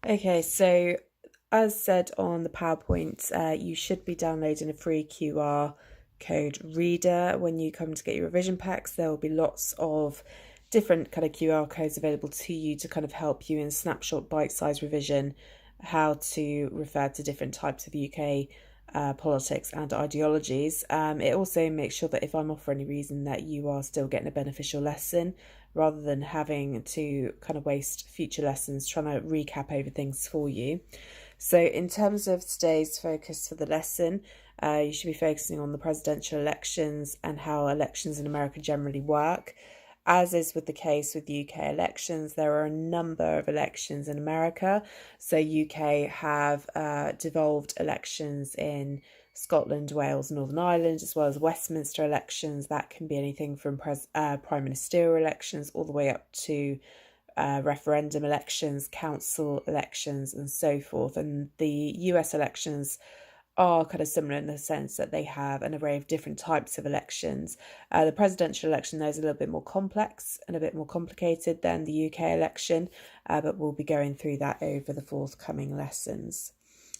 Okay, so as said on the PowerPoint, you should be downloading a free QR code reader when you come to get your revision packs. There will be lots of different kind of QR codes available to you to kind of help you in snapshot bite-sized revision, how to refer to different types of UK politics and ideologies. It also makes sure that if I'm off for any reason that you are still getting a beneficial lesson rather than having to kind of waste future lessons trying to recap over things for you. So in terms of today's focus for the lesson, you should be focusing on the presidential elections and how elections in America generally work. As is with the case with UK elections, there are a number of elections in America. So UK have devolved elections in Scotland, Wales, Northern Ireland, as well as Westminster elections. That can be anything from prime ministerial elections all the way up to referendum elections, council elections, and so forth. And the US elections are kind of similar in the sense that they have an array of different types of elections. The presidential election, though, is a little bit more complex and a bit more complicated than the UK election, but we'll be going through that over the forthcoming lessons.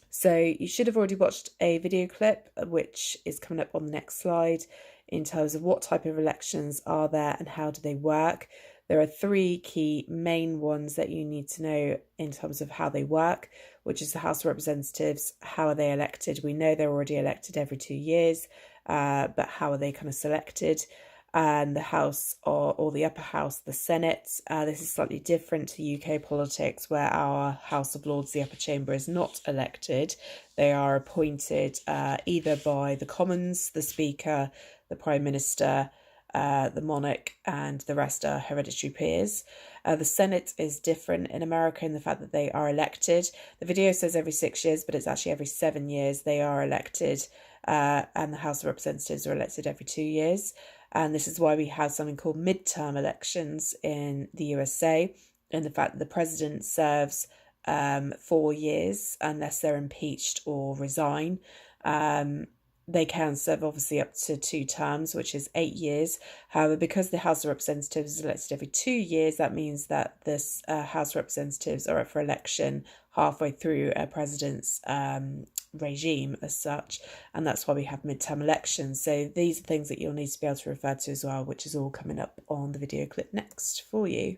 So you should have already watched a video clip, which is coming up on the next slide, in terms of what type of elections are there and how do they work. There are three key main ones that you need to know in terms of how they work, which is the House of Representatives. How are they elected? We know they're already elected every 2 years, but how are they kind of selected? And the House or the upper house, the Senate. This is slightly different to UK politics, where our House of Lords, the upper chamber, is not elected. They are appointed either by the Commons, the Speaker, the Prime Minister, the monarch, and the rest are hereditary peers. The Senate is different in America in the fact that they are elected. The video says every 6 years, but it's actually every 7 years they are elected, and the House of Representatives are elected every 2 years. And this is why we have something called midterm elections in the USA, in the fact that the president serves 4 years unless they're impeached or resign. They can serve obviously up to 2 terms, which is 8 years. However, because the House of Representatives is elected every 2 years, that means that this House of Representatives are up for election halfway through a president's regime as such, and that's why we have midterm elections. So these are things that you'll need to be able to refer to as well, which is all coming up on the video clip next for you.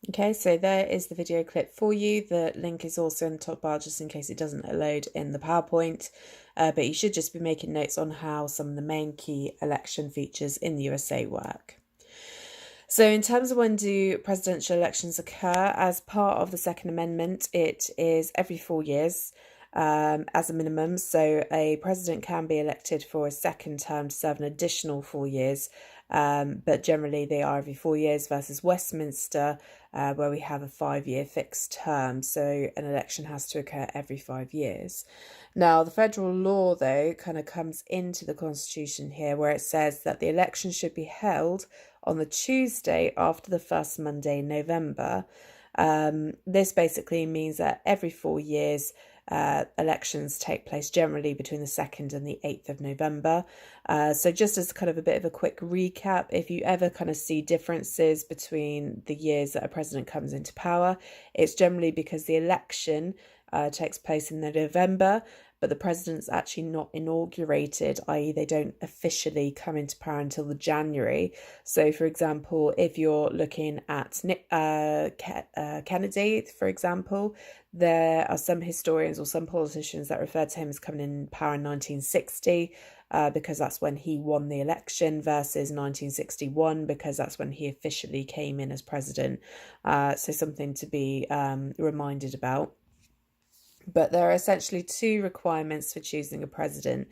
Okay, so there is the video clip for you. The link is also in the top bar just in case it doesn't load in the PowerPoint, but you should just be making notes on how some of the main key election features in the USA work. So in terms of when do presidential elections occur, as part of the Second Amendment, it is every 4 years as a minimum. So a president can be elected for a second term to serve an additional 4 years, but generally they are every 4 years versus Westminster, where we have a 5-year fixed term. So an election has to occur every 5 years. Now, the federal law, though, kind of comes into the Constitution here, where it says that the election should be held on the Tuesday after the first Monday in November. This basically means that every 4 years, elections take place generally between the 2nd and the 8th of November. So just as kind of a bit of a quick recap, if you ever kind of see differences between the years that a president comes into power, it's generally because the election takes place in November, but the president's actually not inaugurated, i.e. they don't officially come into power until the January. So, for example, if you're looking at Kennedy, for example, there are some historians or some politicians that refer to him as coming in power in 1960, because that's when he won the election, versus 1961 because that's when he officially came in as president. So something to be reminded about. But there are essentially two requirements for choosing a president.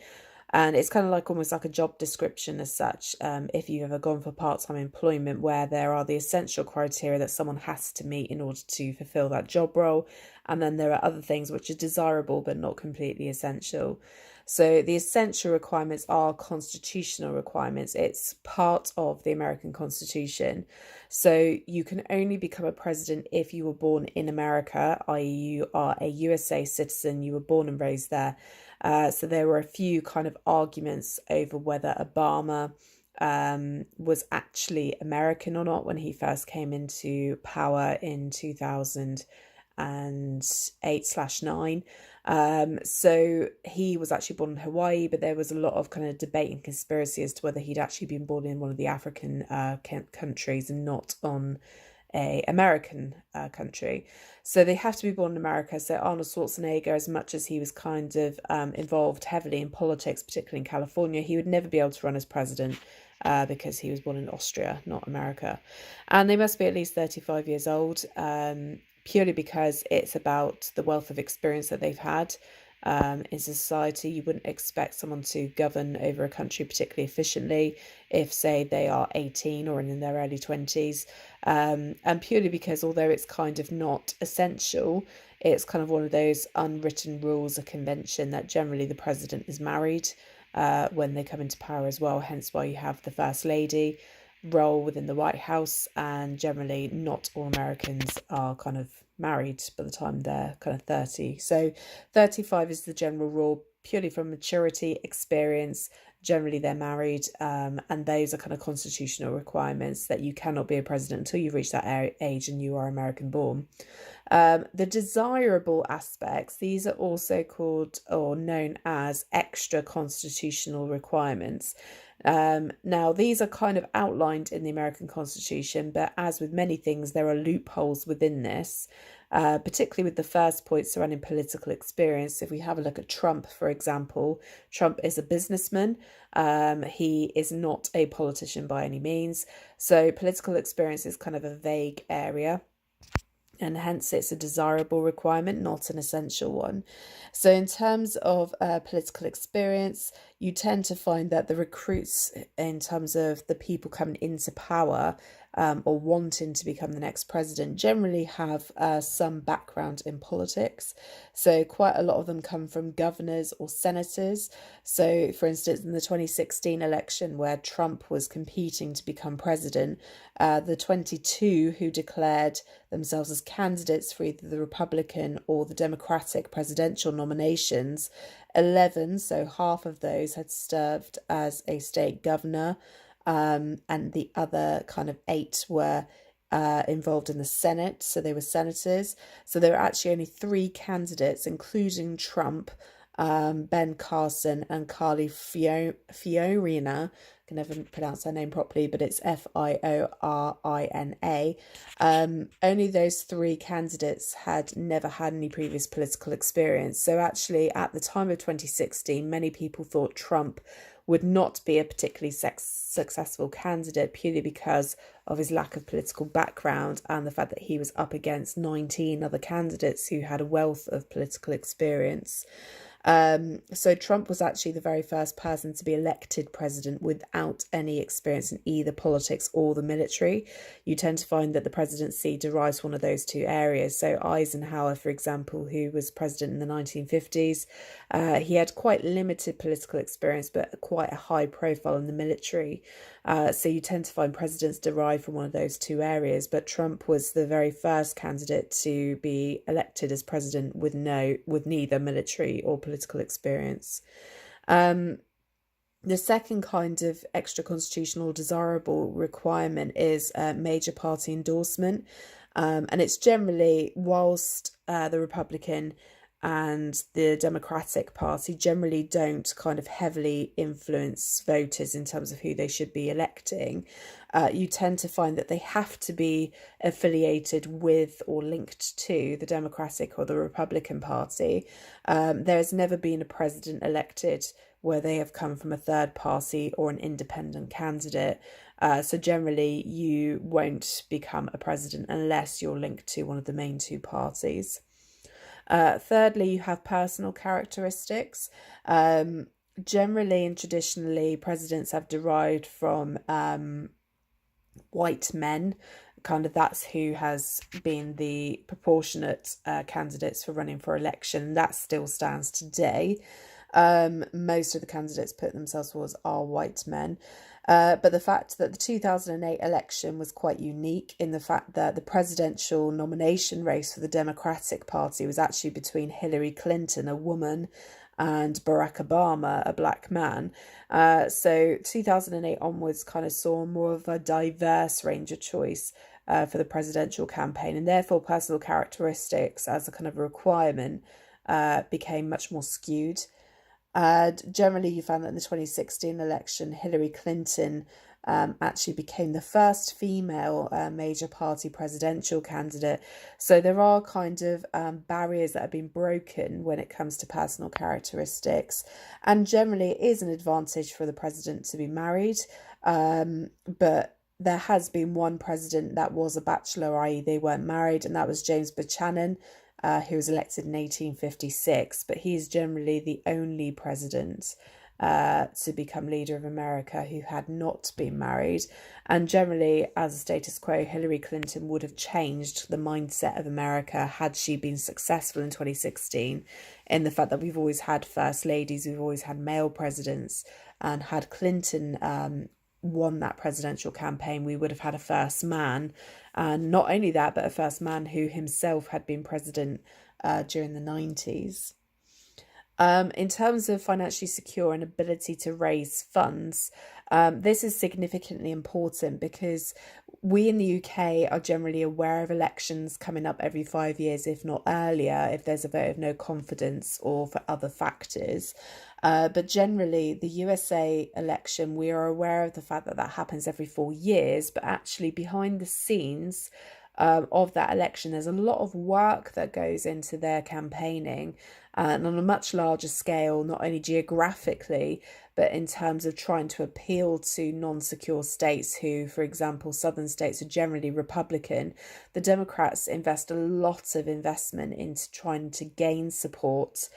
And it's kind of like almost like a job description as such, if you've ever gone for part-time employment, where there are the essential criteria that someone has to meet in order to fulfill that job role. And then there are other things which are desirable but not completely essential. So the essential requirements are constitutional requirements. It's part of the American Constitution. So you can only become a president if you were born in America, i.e. you are a USA citizen, you were born and raised there. So there were a few kind of arguments over whether Obama was actually American or not when he first came into power in 2008/9. So he was actually born in Hawaii, but there was a lot of kind of debate and conspiracy as to whether he'd actually been born in one of the African countries and not on a American country. So they have to be born in America. So Arnold Schwarzenegger, as much as he was kind of involved heavily in politics, particularly in California, he would never be able to run as president because he was born in Austria, not America. And they must be at least 35 years old, purely because it's about the wealth of experience that they've had. In society, you wouldn't expect someone to govern over a country particularly efficiently if, say, they are 18 or in their early 20s. And purely because although it's kind of not essential, it's kind of one of those unwritten rules, a convention that generally the president is married when they come into power as well, hence why you have the First Lady role within the White House, and generally not all Americans are kind of married by the time they're kind of 30. So 35 is the general rule, purely from maturity, experience. Generally they're married, and those are kind of constitutional requirements that you cannot be a president until you reach that age and you are American born. The desirable aspects, these are also called or known as extra constitutional requirements. Now, these are kind of outlined in the American Constitution, but as with many things, there are loopholes within this, particularly with the first point surrounding political experience. If we have a look at Trump, for example, Trump is a businessman. He is not a politician by any means. So political experience is kind of a vague area, and hence it's a desirable requirement, not an essential one. So in terms of political experience, you tend to find that the recruits, in terms of the people coming into power or wanting to become the next president, generally have some background in politics. So quite a lot of them come from governors or senators. So for instance, in the 2016 election where Trump was competing to become president, the 22 who declared themselves as candidates for either the Republican or the Democratic presidential nominations, 11, so half of those, had served as a state governor, and the other kind of 8 were involved in the Senate, so they were senators. So there were actually only 3 candidates, including Trump, Ben Carson and Carly Fiorina. I can never pronounce her name properly, but it's Fiorina. Only those 3 candidates had never had any previous political experience. So actually, at the time of 2016, many people thought Trump would not be a particularly successful candidate purely because of his lack of political background and the fact that he was up against 19 other candidates who had a wealth of political experience. So Trump was actually the very first person to be elected president without any experience in either politics or the military. You tend to find that the presidency derives from one of those 2 areas. So Eisenhower, for example, who was president in the 1950s, he had quite limited political experience, but quite a high profile in the military. So you tend to find presidents derive from one of those 2 areas, but Trump was the very first candidate to be elected as president with neither military or political experience. The second kind of extra constitutional desirable requirement is major party endorsement, and it's generally, whilst the Republican and the Democratic Party generally don't kind of heavily influence voters in terms of who they should be electing, you tend to find that they have to be affiliated with or linked to the Democratic or the Republican Party. There has never been a president elected where they have come from a third party or an independent candidate. So generally, you won't become a president unless you're linked to one of the main 2 parties. Thirdly, you have personal characteristics. Generally and traditionally, presidents have derived from white men. Kind of that's who has been the proportionate candidates for running for election. That still stands today. Most of the candidates put themselves forward are white men. But the fact that the 2008 election was quite unique in the fact that the presidential nomination race for the Democratic Party was actually between Hillary Clinton, a woman, and Barack Obama, a black man. So 2008 onwards kind of saw more of a diverse range of choice for the presidential campaign, and therefore personal characteristics as a kind of a requirement became much more skewed. Generally, you found that in the 2016 election, Hillary Clinton actually became the first female major party presidential candidate. So there are kind of barriers that have been broken when it comes to personal characteristics. And generally, it is an advantage for the president to be married. But there has been one president that was a bachelor, i.e., they weren't married, and that was James Buchanan, who was elected in 1856, but he's generally the only president to become leader of America who had not been married. And generally, as a status quo, Hillary Clinton would have changed the mindset of America had she been successful in 2016, in the fact that we've always had first ladies, we've always had male presidents, and had Clinton won that presidential campaign, we would have had a first man. And not only that, but a first man who himself had been president during the 90s. In terms of financially secure and ability to raise funds, this is significantly important because we in the UK are generally aware of elections coming up every 5 years, if not earlier, if there's a vote of no confidence or for other factors. But generally, the USA election, we are aware of the fact that that happens every 4 years, but actually behind the scenes of that election, there's a lot of work that goes into their campaigning, and on a much larger scale, not only geographically, but in terms of trying to appeal to non-secure states who, for example, southern states are generally Republican. The Democrats invest a lot of investment into trying to gain support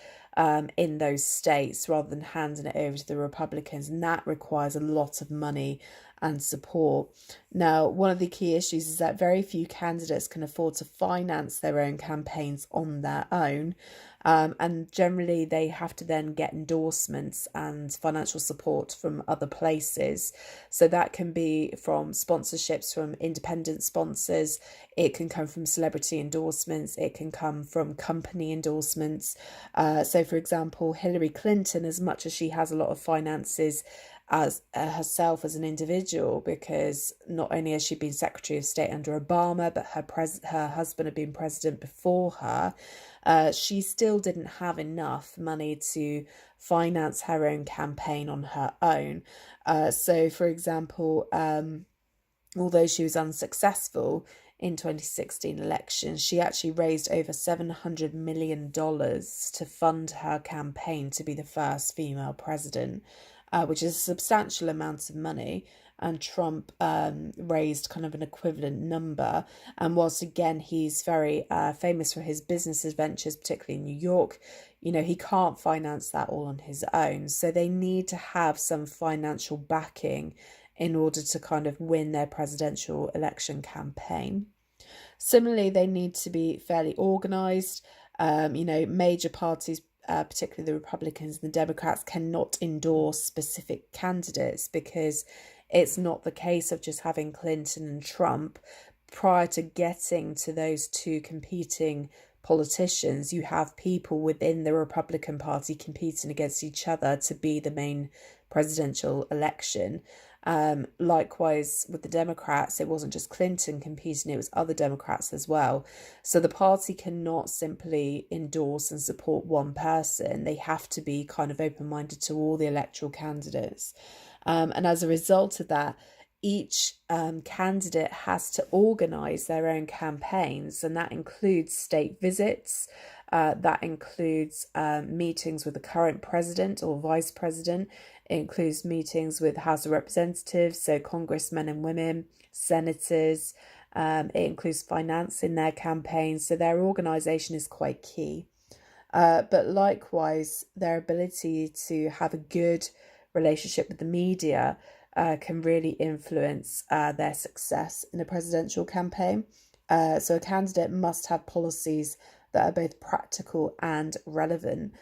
in those states rather than handing it over to the Republicans, and that requires a lot of money and support. Now, one of the key issues is that very few candidates can afford to finance their own campaigns on their own. And generally, they have to then get endorsements and financial support from other places. So that can be from sponsorships from independent sponsors, it can come from celebrity endorsements, it can come from company endorsements. So, for example, Hillary Clinton, as much as she has a lot of finances as herself as an individual, because not only has she been Secretary of State under Obama, but her husband had been president before her, she still didn't have enough money to finance her own campaign on her own. So, for example, although she was unsuccessful in 2016 election, she actually raised over $700 million to fund her campaign to be the first female president, which is a substantial amount of money. And Trump raised kind of an equivalent number. And whilst, again, he's very famous for his business adventures, particularly in New York, you know, he can't finance that all on his own. So they need to have some financial backing in order to kind of win their presidential election campaign. Similarly, they need to be fairly organised. Major parties, particularly the Republicans and the Democrats, cannot endorse specific candidates because it's not the case of just having Clinton and Trump. Prior to getting to those two competing politicians, you have people within the Republican Party competing against each other to be the main presidential election. Likewise, with the Democrats, it wasn't just Clinton competing, it was other Democrats as well. So the party cannot simply endorse and support one person. They have to be kind of open-minded to all the electoral candidates. And as a result of that, each candidate has to organise their own campaigns, and that includes state visits, that includes meetings with the current president or vice president. It includes meetings with House of Representatives, so congressmen and women, senators. It includes financing their campaigns, so their organisation is quite key. But likewise, their ability to have a good relationship with the media can really influence their success in a presidential campaign. So a candidate must have policies that are both practical and relevant.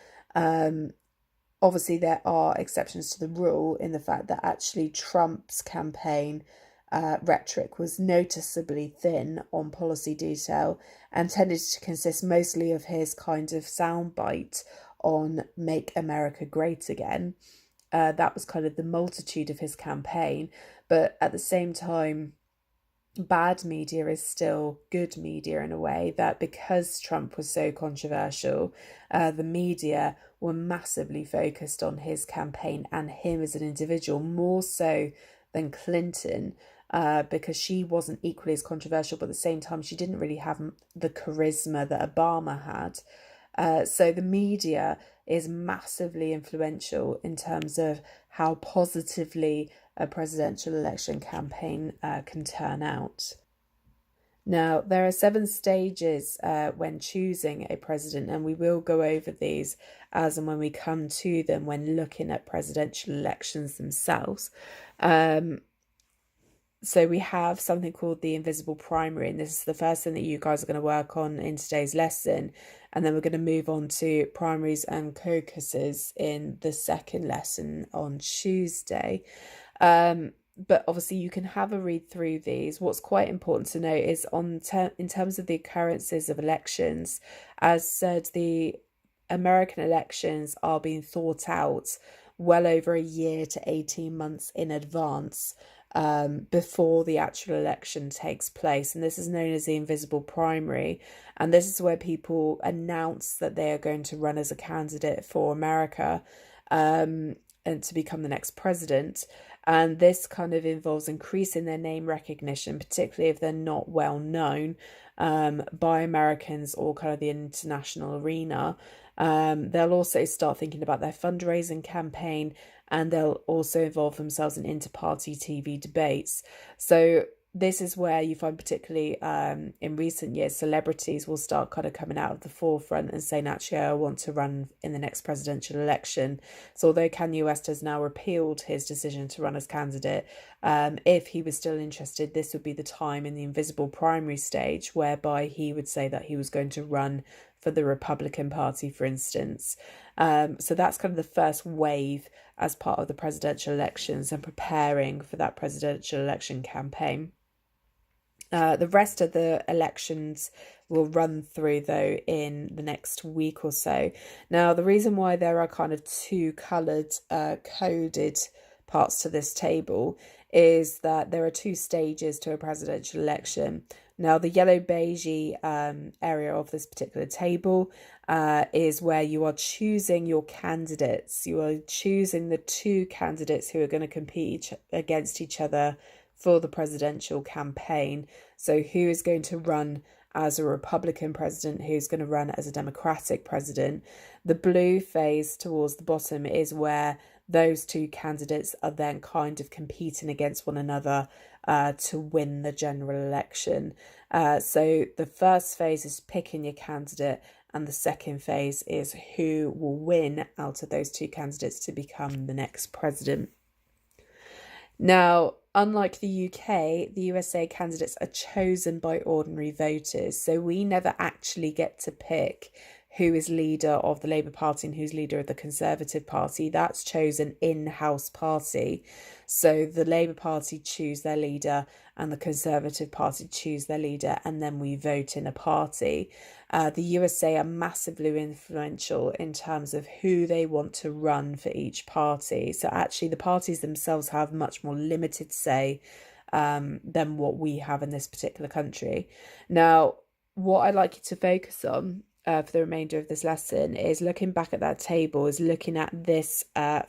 Obviously, there are exceptions to the rule in the fact that actually Trump's campaign rhetoric was noticeably thin on policy detail and tended to consist mostly of his kind of soundbite on Make America Great Again. That was kind of the multitude of his campaign. But at the same time, bad media is still good media in a way, that because Trump was so controversial, the media were massively focused on his campaign and him as an individual, more so than Clinton, because she wasn't equally as controversial, but at the same time, she didn't really have the charisma that Obama had. So the media is massively influential in terms of how positively a presidential election campaign can turn out. Now, there are 7 stages when choosing a president, and we will go over these as and when we come to them when looking at presidential elections themselves. So we have something called the invisible primary, and this is the first thing that you guys are going to work on in today's lesson. And then we're going to move on to primaries and caucuses in the second lesson on Tuesday. But obviously you can have a read through these. What's quite important to note is in terms of the occurrences of elections, as said, the American elections are being thought out well over a year to 18 months in advance, before the actual election takes place. And this is known as the invisible primary. And this is where people announce that they are going to run as a candidate for America, and to become the next president. And this kind of involves increasing their name recognition, particularly if they're not well known by Americans or kind of the international arena. They'll also start thinking about their fundraising campaign, and they'll also involve themselves in inter-party TV debates. So this is where you find, particularly in recent years, celebrities will start kind of coming out of the forefront and saying, actually, I want to run in the next presidential election. So although Kanye West has now repealed his decision to run as candidate, if he was still interested, this would be the time in the invisible primary stage whereby he would say that he was going to run for the Republican Party, for instance. So that's kind of the first wave as part of the presidential elections and preparing for that presidential election campaign. The rest of the elections will run through, though, in the next week or so. Now, the reason why there are kind of 2 coloured coded parts to this table is that there are 2 stages to a presidential election. Now, the yellow beigey area of this particular table is where you are choosing your candidates. You are choosing the 2 candidates who are going to compete against each other for the presidential campaign. So who is going to run as a Republican president, who's going to run as a Democratic president. The blue phase towards the bottom is where those 2 candidates are then kind of competing against one another to win the general election. So the first phase is picking your candidate, and the second phase is who will win out of those 2 candidates to become the next president. Now, unlike the UK, the USA candidates are chosen by ordinary voters. So we never actually get to pick who is leader of the Labour Party and who's leader of the Conservative Party. That's chosen in-house party. So the Labour Party choose their leader and the Conservative Party choose their leader, and then we vote in a party. The USA are massively influential in terms of who they want to run for each party. So actually the parties themselves have much more limited say than what we have in this particular country. Now, what I'd like you to focus on for the remainder of this lesson is looking back at that table, is looking at this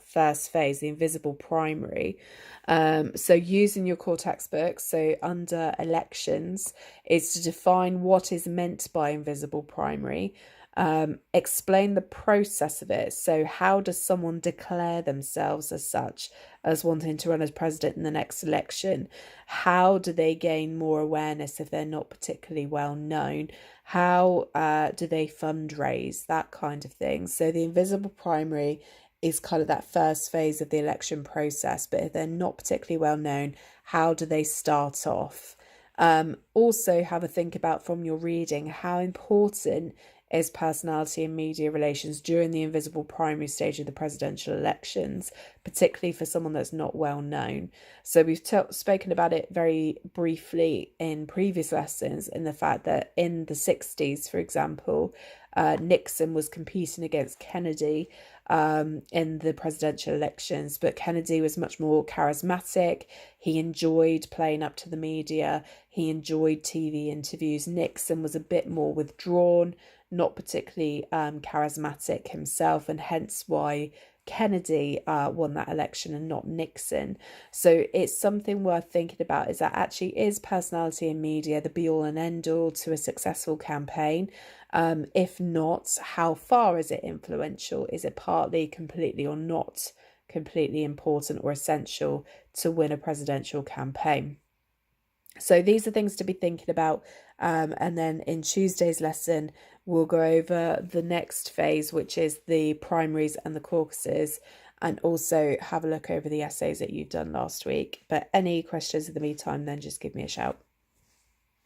first phase, the invisible primary. So using your core textbooks, so under elections, is to define what is meant by invisible primary. Explain the process of it. So how does someone declare themselves as such, as wanting to run as president in the next election? How do they gain more awareness if they're not particularly well known? How do they fundraise? That kind of thing. So the invisible primary is kind of that first phase of the election process, but if they're not particularly well known, how do they start off? Also have a think about, from your reading, how important is personality and media relations during the invisible primary stage of the presidential elections, particularly for someone that's not well known. So we've spoken about it very briefly in previous lessons, in the fact that in the 60s, for example, Nixon was competing against Kennedy in the presidential elections, but Kennedy was much more charismatic. He enjoyed playing up to the media. He enjoyed TV interviews. Nixon was a bit more withdrawn, not particularly charismatic himself, and hence why Kennedy won that election and not Nixon. So it's something worth thinking about, is that actually is personality and media the be all and end all to a successful campaign? If not, how far is it influential? Is it partly, completely, or not completely important or essential to win a presidential campaign? So these are things to be thinking about. And then in Tuesday's lesson, we'll go over the next phase, which is the primaries and the caucuses, and also have a look over the essays that you've done last week. But any questions in the meantime, then just give me a shout.